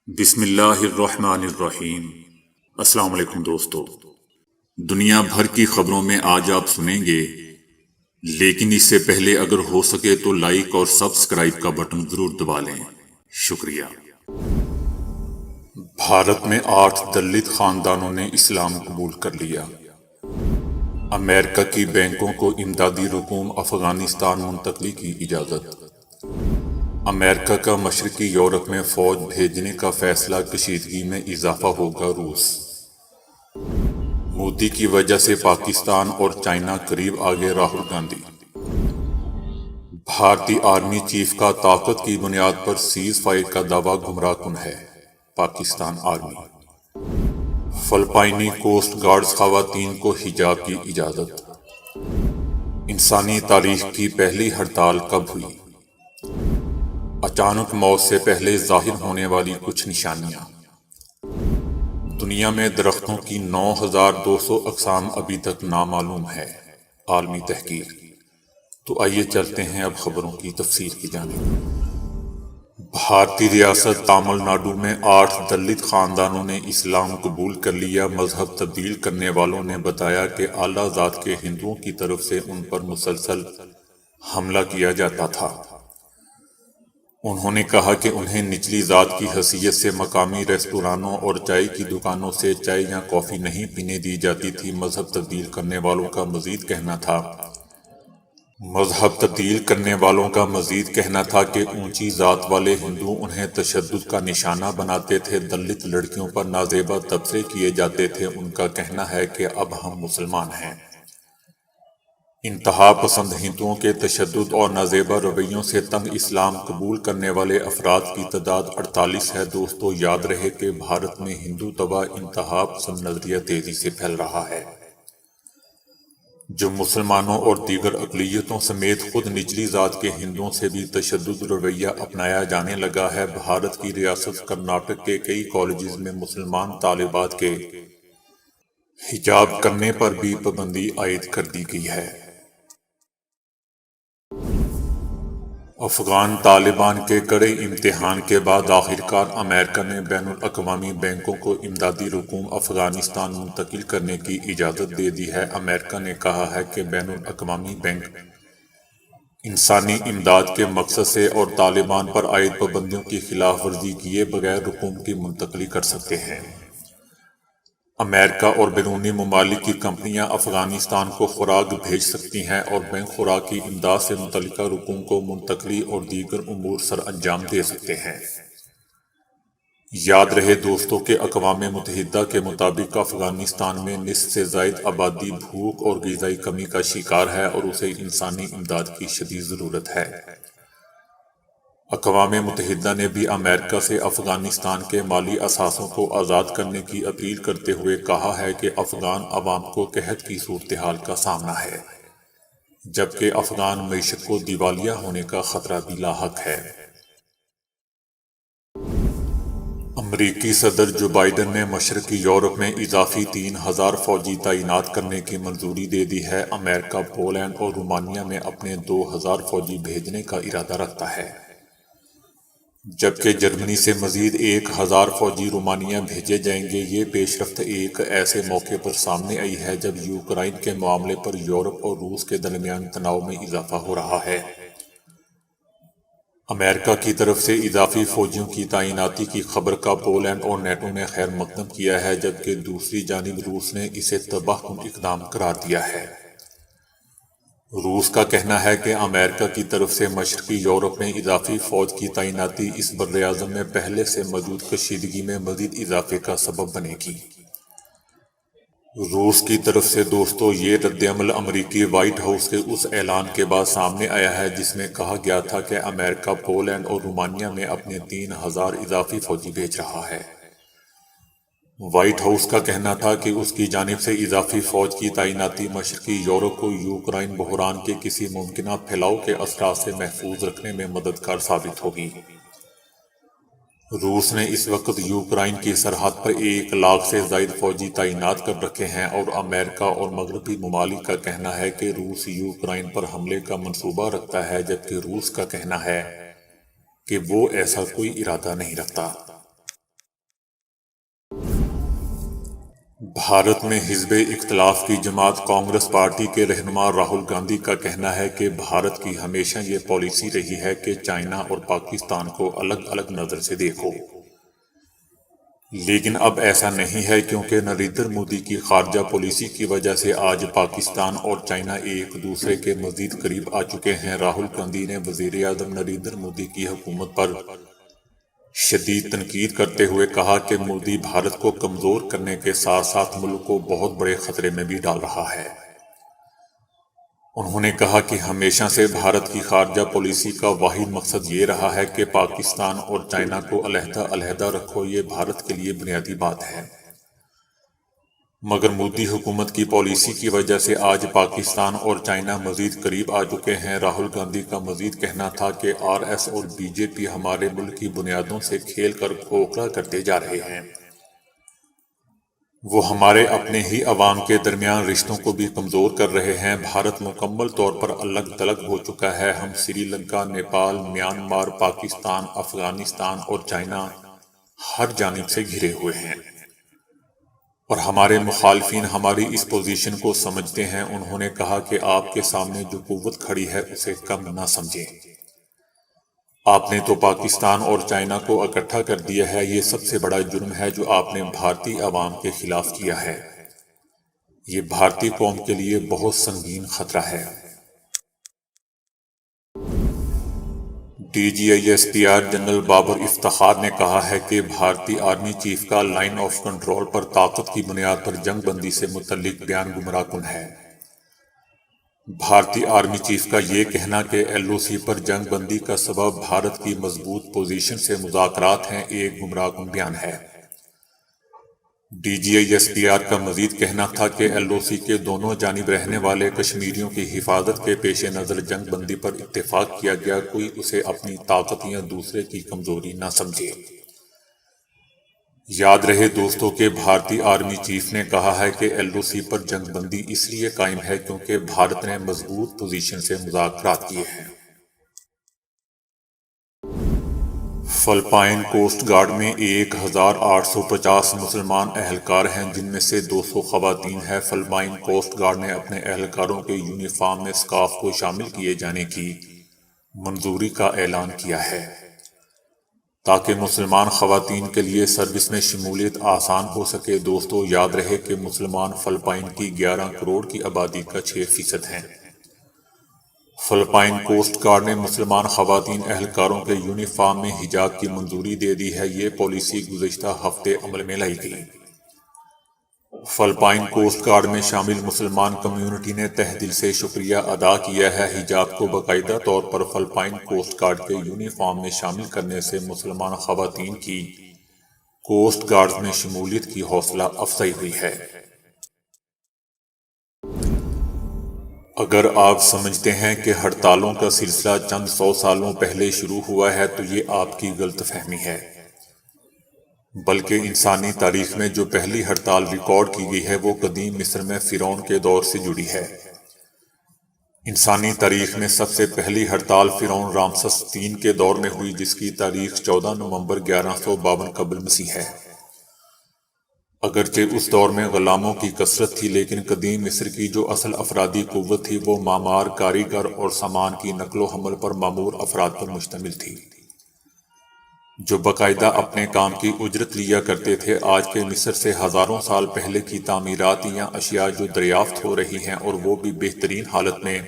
بسم اللہ الرحمن الرحیم۔ السلام علیکم دوستو، دنیا بھر کی خبروں میں آج آپ سنیں گے، لیکن اس سے پہلے اگر ہو سکے تو لائک اور سبسکرائب کا بٹن ضرور دبا لیں، شکریہ۔ بھارت میں 8 دلت خاندانوں نے اسلام قبول کر لیا۔ امریکہ کی بینکوں کو امدادی رقوم افغانستان منتقلی کی اجازت۔ امریکہ کا مشرقی یورپ میں فوج بھیجنے کا فیصلہ، کشیدگی میں اضافہ ہوگا۔ روس مودی کی وجہ سے پاکستان اور چائنا قریب آگے، راہل گاندھی۔ بھارتی آرمی چیف کا طاقت کی بنیاد پر سیز فائر کا دعویٰ گمراہ کن ہے، پاکستان آرمی۔ فلپائنی کوسٹ گارڈز خواتین کو حجاب کی اجازت۔ انسانی تاریخ کی پہلی ہڑتال کب ہوئی؟ اچانک موت سے پہلے ظاہر ہونے والی کچھ نشانیاں۔ دنیا میں درختوں کی 9200 اقسام ابھی تک نامعلوم ہے، عالمی تحقیق۔ تو آئیے چلتے ہیں اب خبروں کی تفصیل کی جانب۔ بھارتی ریاست تامل ناڈو میں 8 دلت خاندانوں نے اسلام قبول کر لیا۔ مذہب تبدیل کرنے والوں نے بتایا کہ اعلیٰ ذات کے ہندوؤں کی طرف سے ان پر مسلسل حملہ کیا جاتا تھا۔ انہوں نے کہا کہ انہیں نچلی ذات کی حیثیت سے مقامی ریستورانوں اور چائے کی دکانوں سے چائے یا کافی نہیں پینے دی جاتی تھی۔ مذہب تبدیل کرنے والوں کا مزید کہنا تھا کہ اونچی ذات والے ہندو انہیں تشدد کا نشانہ بناتے تھے، دلت لڑکیوں پر نازیبا تبصرے کیے جاتے تھے۔ ان کا کہنا ہے کہ اب ہم مسلمان ہیں۔ انتہا پسند ہندوؤں کے تشدد اور نازیبا رویوں سے تنگ اسلام قبول کرنے والے افراد کی تعداد 48 ہے۔ دوستو، یاد رہے کہ بھارت میں ہندو تباہ انتہا پسند نظریہ تیزی سے پھیل رہا ہے، جو مسلمانوں اور دیگر اقلیتوں سمیت خود نچلی ذات کے ہندوؤں سے بھی تشدد رویہ اپنایا جانے لگا ہے۔ بھارت کی ریاست کرناٹک کے کئی کالجز میں مسلمان طالبات کے حجاب کرنے پر بھی پابندی عائد کر دی گئی ہے۔ افغان طالبان کے کڑے امتحان کے بعد آخرکار امریکہ نے بین الاقوامی بینکوں کو امدادی رقوم افغانستان منتقل کرنے کی اجازت دے دی ہے۔ امریکہ نے کہا ہے کہ بین الاقوامی بینک انسانی امداد کے مقصد سے اور طالبان پر عائد پابندیوں کی خلاف ورزی کیے بغیر رقوم کی منتقلی کر سکتے ہیں۔ امریکہ اور بیرونی ممالک کی کمپنیاں افغانستان کو خوراک بھیج سکتی ہیں اور بینک خوراک کی امداد سے متعلقہ رقوم کو منتقلی اور دیگر امور سر انجام دے سکتے ہیں۔ یاد رہے دوستو کہ اقوام متحدہ کے مطابق افغانستان میں نصف سے زائد آبادی بھوک اور غذائی کمی کا شکار ہے اور اسے انسانی امداد کی شدید ضرورت ہے۔ اقوام متحدہ نے بھی امریکہ سے افغانستان کے مالی اثاثوں کو آزاد کرنے کی اپیل کرتے ہوئے کہا ہے کہ افغان عوام کو قحط کی صورتحال کا سامنا ہے، جبکہ افغان معیشت کو دیوالیہ ہونے کا خطرہ بھی لاحق ہے۔ امریکی صدر جو بائیڈن نے مشرقی یورپ میں اضافی 3000 فوجی تعینات کرنے کی منظوری دے دی ہے۔ امریکہ پولینڈ اور رومانیہ میں اپنے 2000 فوجی بھیجنے کا ارادہ رکھتا ہے، جبکہ جرمنی سے مزید 1000 فوجی رومانیہ بھیجے جائیں گے۔ یہ پیش رفت ایک ایسے موقع پر سامنے آئی ہے جب یوکرائن کے معاملے پر یورپ اور روس کے درمیان تناؤ میں اضافہ ہو رہا ہے۔ امریکہ کی طرف سے اضافی فوجیوں کی تعیناتی کی خبر کا پولینڈ اور نیٹو نے خیر مقدم کیا ہے، جبکہ دوسری جانب روس نے اسے تباہ کن اقدام قرار دیا ہے۔ روس کا کہنا ہے کہ امریکہ کی طرف سے مشرقی یورپ میں اضافی فوج کی تعیناتی اس براعظم میں پہلے سے موجود کشیدگی میں مزید اضافے کا سبب بنے گی۔ روس کی طرف سے دوستو یہ رد عمل امریکی وائٹ ہاؤس کے اس اعلان کے بعد سامنے آیا ہے جس میں کہا گیا تھا کہ امریکہ پولینڈ اور رومانیہ میں اپنے 3000 اضافی فوجی بھیج رہا ہے۔ وائٹ ہاؤس کا کہنا تھا کہ اس کی جانب سے اضافی فوج کی تعیناتی مشرقی یورپ کو یوکرائن بحران کے کسی ممکنہ پھیلاؤ کے اثرات سے محفوظ رکھنے میں مددگار ثابت ہوگی۔ روس نے اس وقت یوکرائن کی سرحد پر 1 لاکھ سے زائد فوجی تعینات کر رکھے ہیں، اور امریکہ اور مغربی ممالک کا کہنا ہے کہ روس یوکرائن پر حملے کا منصوبہ رکھتا ہے، جبکہ روس کا کہنا ہے کہ وہ ایسا کوئی ارادہ نہیں رکھتا۔ بھارت میں حزب اختلاف کی جماعت کانگریس پارٹی کے رہنما راہل گاندھی کا کہنا ہے کہ بھارت کی ہمیشہ یہ پالیسی رہی ہے کہ چائنا اور پاکستان کو الگ الگ نظر سے دیکھو، لیکن اب ایسا نہیں ہے کیونکہ نریندر مودی کی خارجہ پالیسی کی وجہ سے آج پاکستان اور چائنا ایک دوسرے کے مزید قریب آ چکے ہیں۔ راہل گاندھی نے وزیر اعظم نریندر مودی کی حکومت پر شدید تنقید کرتے ہوئے کہا کہ مودی بھارت کو کمزور کرنے کے ساتھ ساتھ ملک کو بہت بڑے خطرے میں بھی ڈال رہا ہے۔ انہوں نے کہا کہ ہمیشہ سے بھارت کی خارجہ پالیسی کا واحد مقصد یہ رہا ہے کہ پاکستان اور چائنا کو علیحدہ علیحدہ رکھو، یہ بھارت کے لیے بنیادی بات ہے۔ مگر مودی حکومت کی پالیسی کی وجہ سے آج پاکستان اور چائنا مزید قریب آ چکے ہیں۔ راہل گاندھی کا مزید کہنا تھا کہ RS اور BJP ہمارے ملک کی بنیادوں سے کھیل کر کھوکھلا کرتے جا رہے ہیں۔ وہ ہمارے اپنے ہی عوام کے درمیان رشتوں کو بھی کمزور کر رہے ہیں۔ بھارت مکمل طور پر الگ تھلگ ہو چکا ہے۔ ہم سری لنکا، نیپال، میانمار، پاکستان، افغانستان اور چائنا ہر جانب سے گھرے ہوئے ہیں، اور ہمارے مخالفین ہماری اس پوزیشن کو سمجھتے ہیں۔ انہوں نے کہا کہ آپ کے سامنے جو قوت کھڑی ہے اسے کم نہ سمجھیں۔ آپ نے تو پاکستان اور چائنا کو اکٹھا کر دیا ہے، یہ سب سے بڑا جرم ہے جو آپ نے بھارتی عوام کے خلاف کیا ہے۔ یہ بھارتی قوم کے لیے بہت سنگین خطرہ ہے۔ DGISPR جنرل بابر افتخار نے کہا ہے کہ بھارتی آرمی چیف کا لائن آف کنٹرول پر طاقت کی بنیاد پر جنگ بندی سے متعلق بیان گمراہ کن ہے۔ بھارتی آرمی چیف کا یہ کہنا کہ LOC پر جنگ بندی کا سبب بھارت کی مضبوط پوزیشن سے مذاکرات ہیں، ایک گمراہ کن بیان ہے۔ DGISPR کا مزید کہنا تھا کہ LOC کے دونوں جانب رہنے والے کشمیریوں کی حفاظت کے پیش نظر جنگ بندی پر اتفاق کیا گیا، کوئی اسے اپنی طاقت یا دوسرے کی کمزوری نہ سمجھے۔ یاد رہے دوستو کہ بھارتی آرمی چیف نے کہا ہے کہ LOC پر جنگ بندی اس لیے قائم ہے کیونکہ بھارت نے مضبوط پوزیشن سے مذاکرات کیے ہیں۔ فلپائن کوسٹ گارڈ میں 1850 مسلمان اہلکار ہیں، جن میں سے 200 خواتین ہیں۔ فلپائن کوسٹ گارڈ نے اپنے اہلکاروں کے یونیفارم میں سکارف کو شامل کیے جانے کی منظوری کا اعلان کیا ہے، تاکہ مسلمان خواتین کے لیے سروس میں شمولیت آسان ہو سکے۔ دوستو یاد رہے کہ مسلمان فلپائن کی 11 کروڑ کی آبادی کا 6% ہیں۔ فلپائن کوسٹ گارڈ نے مسلمان خواتین اہلکاروں کے یونیفارم میں حجاب کی منظوری دے دی ہے۔ یہ پالیسی گزشتہ ہفتے عمل میں لائی گئی۔ فلپائن کوسٹ گارڈ میں شامل مسلمان کمیونٹی نے تہہ دل سے شکریہ ادا کیا ہے۔ حجاب کو باقاعدہ طور پر فلپائن کوسٹ گارڈ کے یونیفارم میں شامل کرنے سے مسلمان خواتین کی کوسٹ گارڈز میں شمولیت کی حوصلہ افزائی ہوئی ہے۔ اگر آپ سمجھتے ہیں کہ ہڑتالوں کا سلسلہ چند 100 سالوں پہلے شروع ہوا ہے تو یہ آپ کی غلط فہمی ہے، بلکہ انسانی تاریخ میں جو پہلی ہڑتال ریکارڈ کی گئی ہے وہ قدیم مصر میں فرعون کے دور سے جڑی ہے۔ انسانی تاریخ میں سب سے پہلی ہڑتال فرعون رامسس III کے دور میں ہوئی، جس کی تاریخ 14 نومبر 1152 قبل مسیح ہے۔ اگرچہ اس دور میں غلاموں کی کثرت تھی، لیکن قدیم مصر کی جو اصل افرادی قوت تھی وہ معمار، کاریگر اور سامان کی نقل و حمل پر مامور افراد پر مشتمل تھی، جو باقاعدہ اپنے کام کی اجرت لیا کرتے تھے۔ آج کے مصر سے ہزاروں سال پہلے کی تعمیرات یا اشیاء جو دریافت ہو رہی ہیں، اور وہ بھی بہترین حالت میں،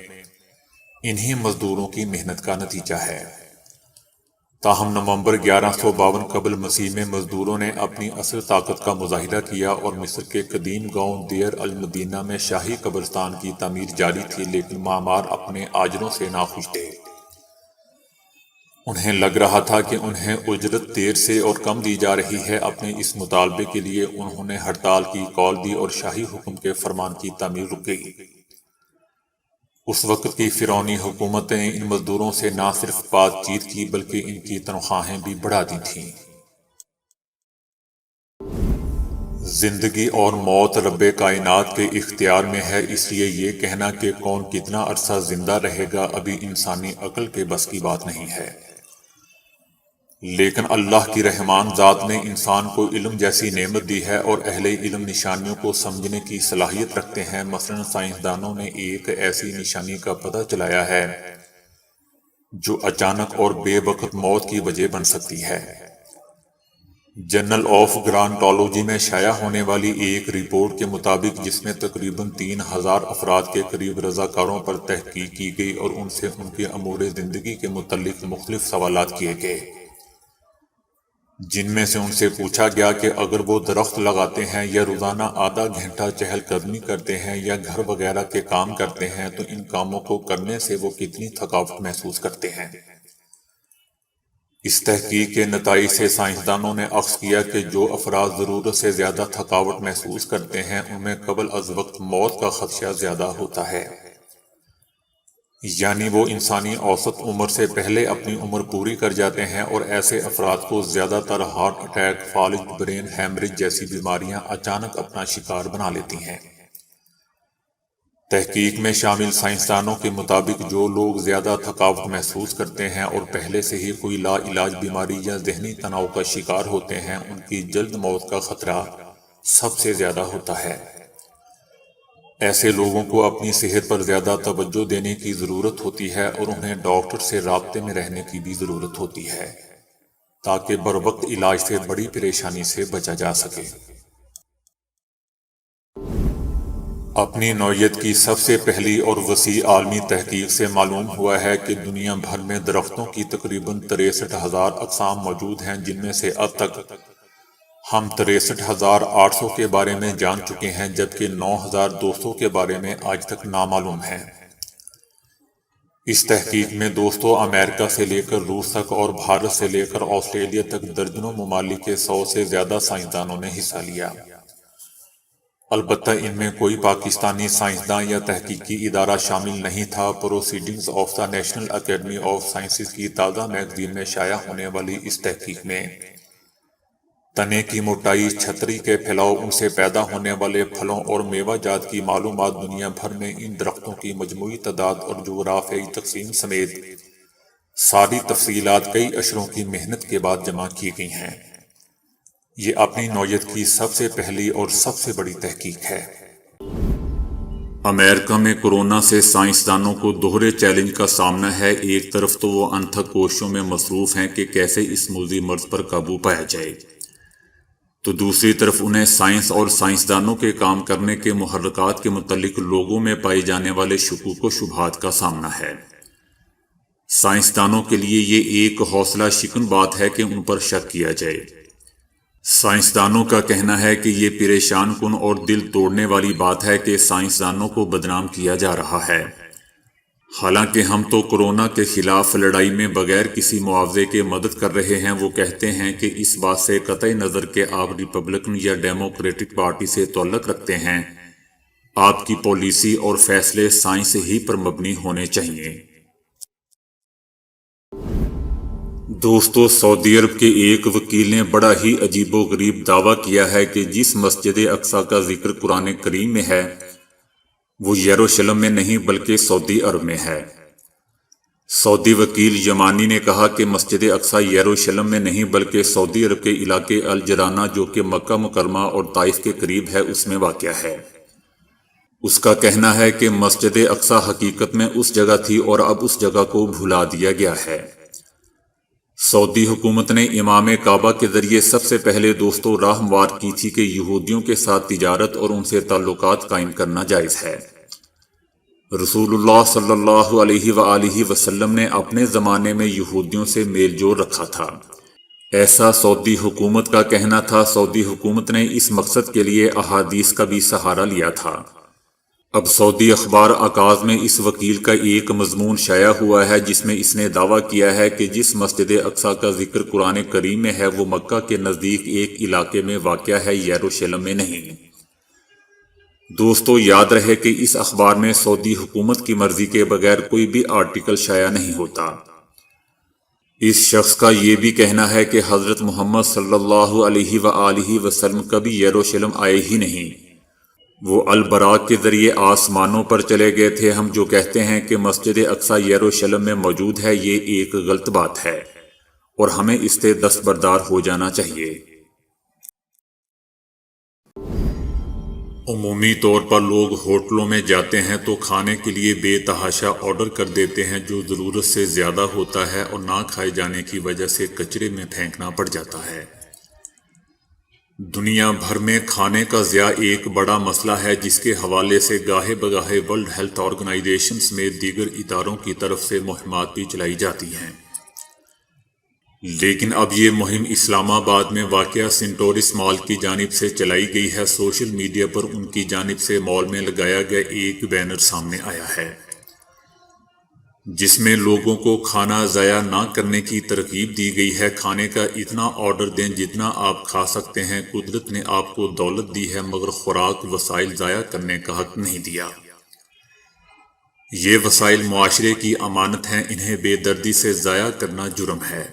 انہی مزدوروں کی محنت کا نتیجہ ہے۔ تاہم نومبر 1152 قبل مسیح میں مزدوروں نے اپنی اصل طاقت کا مظاہرہ کیا اور مصر کے قدیم گاؤں دیر المدینہ میں شاہی قبرستان کی تعمیر جاری تھی، لیکن معمار اپنے آجروں سے ناخوش تھے۔ انہیں لگ رہا تھا کہ انہیں اجرت دیر سے اور کم دی جا رہی ہے۔ اپنے اس مطالبے کے لیے انہوں نے ہڑتال کی کال دی اور شاہی حکم کے فرمان کی تعمیر رک گئی۔ اس وقت کی فرعونی حکومتیں ان مزدوروں سے نہ صرف بات چیت کی بلکہ ان کی تنخواہیں بھی بڑھا دی تھیں۔ زندگی اور موت رب کائنات کے اختیار میں ہے، اس لیے یہ کہنا کہ کون کتنا عرصہ زندہ رہے گا ابھی انسانی عقل کے بس کی بات نہیں ہے۔ لیکن اللہ کی رحمان ذات نے انسان کو علم جیسی نعمت دی ہے اور اہل علم نشانیوں کو سمجھنے کی صلاحیت رکھتے ہیں۔ مثلا سائنسدانوں نے ایک ایسی نشانی کا پتہ چلایا ہے جو اچانک اور بے وقت موت کی وجہ بن سکتی ہے۔ جرنل آف گرانٹالوجی میں شائع ہونے والی ایک رپورٹ کے مطابق، جس میں تقریباً 3000 افراد کے قریب رضاکاروں پر تحقیق کی گئی اور ان سے ان کے امور زندگی کے متعلق مختلف سوالات کیے گئے، جن میں سے ان سے پوچھا گیا کہ اگر وہ درخت لگاتے ہیں یا روزانہ آدھا گھنٹہ چہل قدمی کرتے ہیں یا گھر وغیرہ کے کام کرتے ہیں تو ان کاموں کو کرنے سے وہ کتنی تھکاوٹ محسوس کرتے ہیں۔ اس تحقیق کے نتائج سے سائنسدانوں نے اخذ کیا کہ جو افراد ضرورت سے زیادہ تھکاوٹ محسوس کرتے ہیں ان میں قبل از وقت موت کا خدشہ زیادہ ہوتا ہے، یعنی وہ انسانی اوسط عمر سے پہلے اپنی عمر پوری کر جاتے ہیں، اور ایسے افراد کو زیادہ تر ہارٹ اٹیک، فالج، برین ہیمریج جیسی بیماریاں اچانک اپنا شکار بنا لیتی ہیں۔ تحقیق میں شامل سائنسدانوں کے مطابق جو لوگ زیادہ تھکاوٹ محسوس کرتے ہیں اور پہلے سے ہی کوئی لا علاج بیماری یا ذہنی تناؤ کا شکار ہوتے ہیں، ان کی جلد موت کا خطرہ سب سے زیادہ ہوتا ہے۔ ایسے لوگوں کو اپنی صحت پر زیادہ توجہ دینے کی ضرورت ہوتی ہے اور انہیں ڈاکٹر سے رابطے میں رہنے کی بھی ضرورت ہوتی ہے تاکہ بروقت علاج سے بڑی پریشانی سے بچا جا سکے۔ اپنی نوعیت کی سب سے پہلی اور وسیع عالمی تحقیق سے معلوم ہوا ہے کہ دنیا بھر میں درختوں کی تقریباً 63,000 اقسام موجود ہیں، جن میں سے اب تک ہم 63,800 کے بارے میں جان چکے ہیں، جبکہ 9,200 کے بارے میں آج تک نامعلوم ہیں۔ اس تحقیق میں دوستو امریکہ سے لے کر روس تک اور بھارت سے لے کر آسٹریلیا تک درجنوں ممالک کے 100 سے زیادہ سائنسدانوں نے حصہ لیا۔ البتہ ان میں کوئی پاکستانی سائنسداں یا تحقیقی ادارہ شامل نہیں تھا۔ Proceedings of the national academy of sciences کی تازہ میگزین میں شائع ہونے والی اس تحقیق میں تنے کی موٹائی، چھتری کے پھیلاؤ، ان سے پیدا ہونے والے پھلوں اور میوہ جات کی معلومات، دنیا بھر میں ان درختوں کی مجموعی تعداد اور جغرافیائی تقسیم سمیت ساری تفصیلات کئی اشروں کی محنت کے بعد جمع کی گئی ہیں۔ یہ اپنی نوعیت کی سب سے پہلی اور سب سے بڑی تحقیق ہے۔ امریکہ میں کورونا سے سائنسدانوں کو دوہرے چیلنج کا سامنا ہے۔ ایک طرف تو وہ انتھک کوششوں میں مصروف ہیں کہ کیسے اس موذی مرض پر قابو پایا جائے، تو دوسری طرف انہیں سائنس اور سائنسدانوں کے کام کرنے کے محرکات کے متعلق لوگوں میں پائے جانے والے شکوک و شبہات کا سامنا ہے۔ سائنسدانوں کے لیے یہ ایک حوصلہ شکن بات ہے کہ ان پر شک کیا جائے۔ سائنسدانوں کا کہنا ہے کہ یہ پریشان کن اور دل توڑنے والی بات ہے کہ سائنسدانوں کو بدنام کیا جا رہا ہے، حالانکہ ہم تو کورونا کے خلاف لڑائی میں بغیر کسی معاوضے کے مدد کر رہے ہیں۔ وہ کہتے ہیں کہ اس بات سے قطع نظر کہ آپ ریپبلکن یا ڈیموکریٹک پارٹی سے تعلق رکھتے ہیں، آپ کی پالیسی اور فیصلے سائنس ہی پر مبنی ہونے چاہیے۔ دوستو سعودی عرب کے ایک وکیل نے بڑا ہی عجیب و غریب دعویٰ کیا ہے کہ جس مسجد اقصی کا ذکر قرآن کریم میں ہے وہ یروشلم میں نہیں بلکہ سعودی عرب میں ہے۔ سعودی وکیل یمانی نے کہا کہ مسجد اقصی یروشلم میں نہیں بلکہ سعودی عرب کے علاقے الجرانہ جو کہ مکہ مکرمہ اور طائف کے قریب ہے اس میں واقع ہے۔ اس کا کہنا ہے کہ مسجد اقصی حقیقت میں اس جگہ تھی اور اب اس جگہ کو بھلا دیا گیا ہے۔ سعودی حکومت نے امام کعبہ کے ذریعے سب سے پہلے دوستوں راہ ہموار کی تھی کہ یہودیوں کے ساتھ تجارت اور ان سے تعلقات قائم کرنا جائز ہے۔ رسول اللہ صلی اللہ علیہ وآلہ وسلم نے اپنے زمانے میں یہودیوں سے میل جول رکھا تھا، ایسا سعودی حکومت کا کہنا تھا۔ سعودی حکومت نے اس مقصد کے لیے احادیث کا بھی سہارا لیا تھا۔ اب سعودی اخبار عکاظ میں اس وکیل کا ایک مضمون شائع ہوا ہے جس میں اس نے دعویٰ کیا ہے کہ جس مسجد اقصی کا ذکر قرآن کریم میں ہے وہ مکہ کے نزدیک ایک علاقے میں واقع ہے، یروشلم میں نہیں۔ دوستو یاد رہے کہ اس اخبار میں سعودی حکومت کی مرضی کے بغیر کوئی بھی آرٹیکل شائع نہیں ہوتا۔ اس شخص کا یہ بھی کہنا ہے کہ حضرت محمد صلی اللہ علیہ وآلہ وسلم کبھی یروشلم آئے ہی نہیں، وہ البراق کے ذریعے آسمانوں پر چلے گئے تھے۔ ہم جو کہتے ہیں کہ مسجد اقصی یروشلم میں موجود ہے یہ ایک غلط بات ہے اور ہمیں اس سے دستبردار ہو جانا چاہیے۔ عمومی طور پر لوگ ہوٹلوں میں جاتے ہیں تو کھانے کے لیے بے تحاشا آرڈر کر دیتے ہیں جو ضرورت سے زیادہ ہوتا ہے اور نہ کھائے جانے کی وجہ سے کچرے میں پھینکنا پڑ جاتا ہے۔ دنیا بھر میں کھانے کا ضیاع ایک بڑا مسئلہ ہے جس کے حوالے سے گاہے بگاہے ورلڈ ہیلتھ آرگنائزیشن سمیت دیگر اداروں کی طرف سے مہمات بھی چلائی جاتی ہیں، لیکن اب یہ مہم اسلام آباد میں واقع سینٹورس مال کی جانب سے چلائی گئی ہے۔ سوشل میڈیا پر ان کی جانب سے مال میں لگایا گیا ایک بینر سامنے آیا ہے جس میں لوگوں کو کھانا ضائع نہ کرنے کی ترغیب دی گئی ہے۔ کھانے کا اتنا آرڈر دیں جتنا آپ کھا سکتے ہیں۔ قدرت نے آپ کو دولت دی ہے مگر خوراک وسائل ضائع کرنے کا حق نہیں دیا۔ یہ وسائل معاشرے کی امانت ہیں، انہیں بے دردی سے ضائع کرنا جرم ہے۔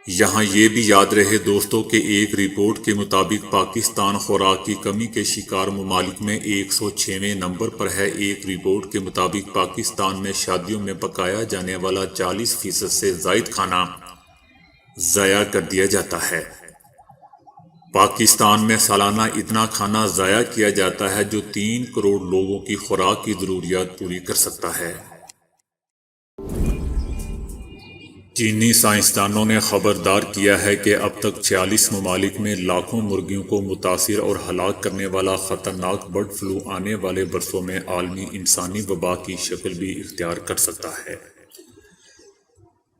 یہاں یہ بھی یاد رہے دوستو کہ ایک رپورٹ کے مطابق پاکستان خوراک کی کمی کے شکار ممالک میں 106ویں نمبر پر ہے۔ ایک رپورٹ کے مطابق پاکستان میں شادیوں میں پکایا جانے والا 40% سے زائد کھانا ضائع کر دیا جاتا ہے۔ پاکستان میں سالانہ اتنا کھانا ضائع کیا جاتا ہے جو 3 کروڑ لوگوں کی خوراک کی ضروریات پوری کر سکتا ہے۔ چینی سائنسدانوں نے خبردار کیا ہے کہ اب تک 46 ممالک میں لاکھوں مرغیوں کو متاثر اور ہلاک کرنے والا خطرناک برڈ فلو آنے والے برسوں میں عالمی انسانی وبا کی شکل بھی اختیار کر سکتا ہے۔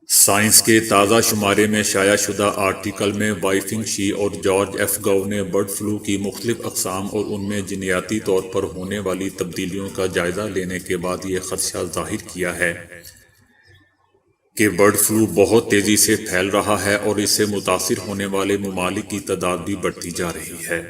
سائنس کے تازہ شمارے میں شائع شدہ آرٹیکل میں وائفنگ شی اور جارج ایف گو نے برڈ فلو کی مختلف اقسام اور ان میں جینیاتی طور پر ہونے والی تبدیلیوں کا جائزہ لینے کے بعد یہ خدشہ ظاہر کیا ہے کہ برڈ فلو بہت تیزی سے پھیل رہا ہے اور اس سے متاثر ہونے والے ممالک کی تعداد بھی بڑھتی جا رہی ہے۔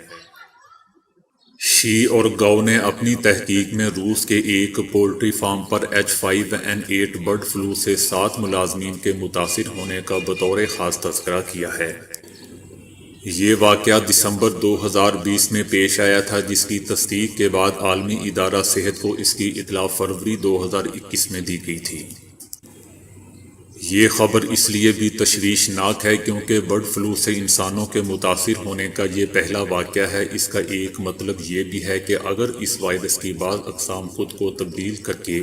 شی اور گو نے اپنی تحقیق میں روس کے ایک پولٹری فارم پر H5N8 برڈ فلو سے 7 ملازمین کے متاثر ہونے کا بطور خاص تذکرہ کیا ہے۔ یہ واقعہ دسمبر 2020 میں پیش آیا تھا جس کی تصدیق کے بعد عالمی ادارہ صحت کو اس کی اطلاع فروری 2021 میں دی گئی تھی۔ یہ خبر اس لیے بھی تشویشناک ہے کیونکہ برڈ فلو سے انسانوں کے متاثر ہونے کا یہ پہلا واقعہ ہے۔ اس کا ایک مطلب یہ بھی ہے کہ اگر اس وائرس کی بعض اقسام خود کو تبدیل کر کے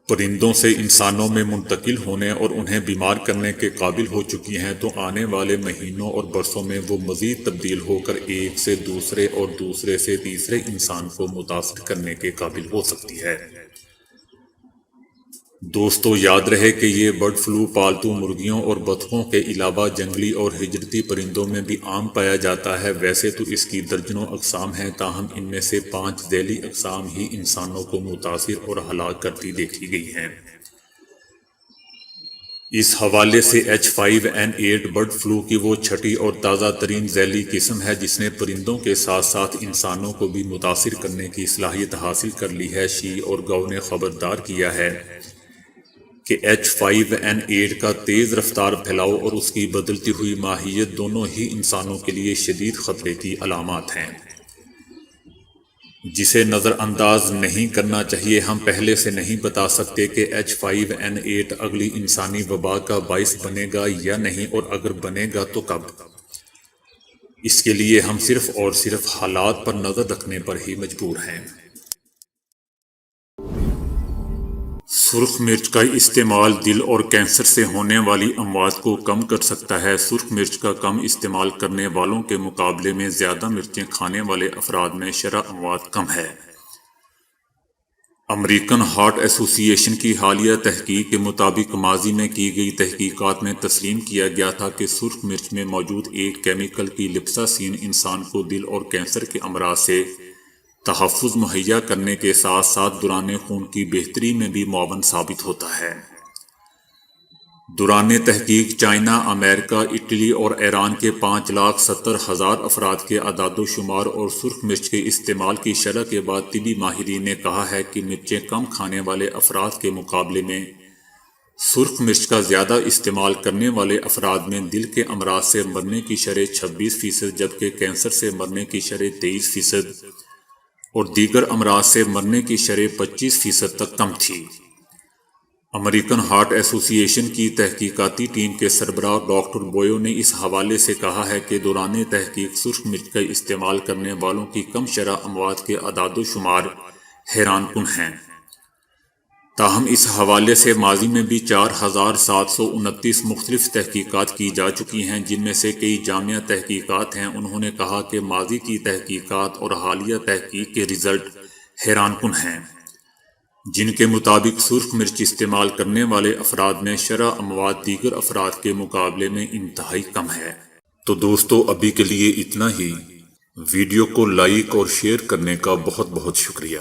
پرندوں سے انسانوں میں منتقل ہونے اور انہیں بیمار کرنے کے قابل ہو چکی ہیں تو آنے والے مہینوں اور برسوں میں وہ مزید تبدیل ہو کر ایک سے دوسرے اور دوسرے سے تیسرے انسان کو متاثر کرنے کے قابل ہو سکتی ہے۔ دوستو یاد رہے کہ یہ برڈ فلو پالتو مرغیوں اور بطخوں کے علاوہ جنگلی اور ہجرتی پرندوں میں بھی عام پایا جاتا ہے۔ ویسے تو اس کی درجنوں اقسام ہیں تاہم ان میں سے 5 ذیلی اقسام ہی انسانوں کو متاثر اور ہلاک کرتی دیکھی گئی ہیں۔ اس حوالے سے H5N8 برڈ فلو کی وہ چھٹی اور تازہ ترین ذیلی قسم ہے جس نے پرندوں کے ساتھ ساتھ انسانوں کو بھی متاثر کرنے کی صلاحیت حاصل کر لی ہے۔ شی اور گو نے خبردار کیا ہے کہ H5N8 کا تیز رفتار پھیلاؤ اور اس کی بدلتی ہوئی ماہیت دونوں ہی انسانوں کے لیے شدید خطرے کی علامات ہیں جسے نظر انداز نہیں کرنا چاہیے۔ ہم پہلے سے نہیں بتا سکتے کہ H5N8 اگلی انسانی وبا کا باعث بنے گا یا نہیں اور اگر بنے گا تو کب۔ اس کے لیے ہم صرف اور صرف حالات پر نظر رکھنے پر ہی مجبور ہیں۔ سرخ مرچ کا استعمال دل اور کینسر سے ہونے والی اموات کو کم کر سکتا ہے۔ سرخ مرچ کا کم استعمال کرنے والوں کے مقابلے میں زیادہ مرچیں کھانے والے افراد میں شرح اموات کم ہے۔ امریکن ہارٹ ایسوسی ایشن کی حالیہ تحقیق کے مطابق ماضی میں کی گئی تحقیقات میں تسلیم کیا گیا تھا کہ سرخ مرچ میں موجود ایک کیمیکل کی لپساسین انسان کو دل اور کینسر کے امراض سے تحفظ مہیا کرنے کے ساتھ ساتھ دوران خون کی بہتری میں بھی معاون ثابت ہوتا ہے۔ دوران تحقیق چائنا، امریکہ، اٹلی اور ایران کے 5,70,000 افراد کے اعداد و شمار اور سرخ مرچ کے استعمال کی شرح کے بعد طبی ماہرین نے کہا ہے کہ مرچیں کم کھانے والے افراد کے مقابلے میں سرخ مرچ کا زیادہ استعمال کرنے والے افراد میں دل کے امراض سے مرنے کی شرح 26% جبکہ کینسر سے مرنے کی شرح 23% اور دیگر امراض سے مرنے کی شرح 25% تک کم تھی۔ امریکن ہارٹ ایسوسی ایشن کی تحقیقاتی ٹیم کے سربراہ ڈاکٹر بویو نے اس حوالے سے کہا ہے کہ دوران تحقیق سرخ مرچ کا استعمال کرنے والوں کی کم شرح اموات کے اعداد و شمار حیران کن ہیں۔ تاہم اس حوالے سے ماضی میں بھی 4729 مختلف تحقیقات کی جا چکی ہیں، جن میں سے کئی جامع تحقیقات ہیں۔ انہوں نے کہا کہ ماضی کی تحقیقات اور حالیہ تحقیق کے رزلٹ حیران کن ہیں، جن کے مطابق سرخ مرچ استعمال کرنے والے افراد میں شرح اموات دیگر افراد کے مقابلے میں انتہائی کم ہے۔ تو دوستو، ابھی کے لیے اتنا ہی۔ ویڈیو کو لائک اور شیئر کرنے کا بہت بہت شکریہ۔